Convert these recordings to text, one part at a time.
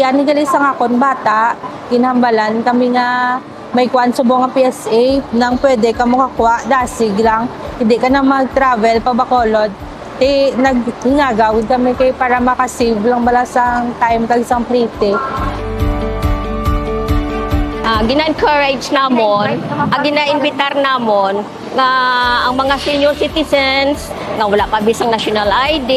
yan, gali sa nga kon bata, kinambalan kami nga may kwan subong nga PSA nang pwede ka makakuha dasig lang, hindi ka na mag-travel pa Bacolod. Nagngagawid kami kay para makasave lang balasang time kag isang plate. Gina-encourage namon, gina-invitar namon nga ang mga senior citizens nga wala pa bisang national ID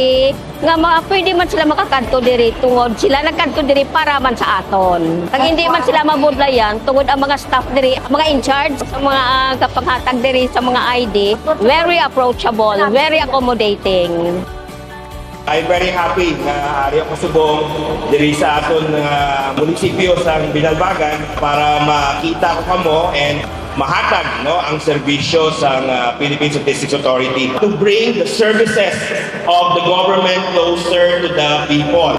nga pwede man sila makakadto diri tungod sila nagkadto diri para man sa aton. Kag hindi man sila mabudlayan tungod ang mga staff diri, mga in charge sa mga kapanghatag diri sa mga ID, very approachable, very accommodating. I'm very happy na ari ako subong diri sa aton munisipyo sa Binalbagan para makita ko kamo and mahatag ang serbisyo sa Philippine Statistics Authority to bring the services of the government closer to the people.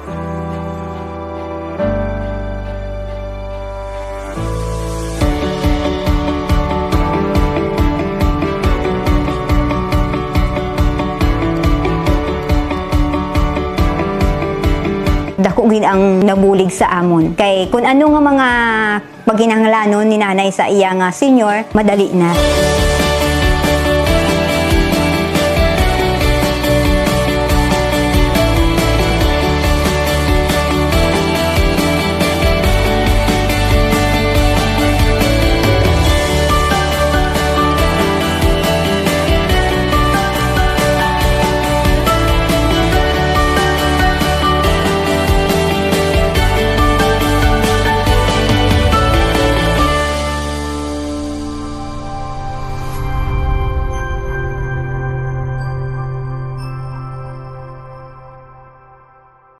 Dako gid ang nabulig sa amon. Kay kung ano nga mga paghinahanglanon ni nanay sa iya nga senior, madali na.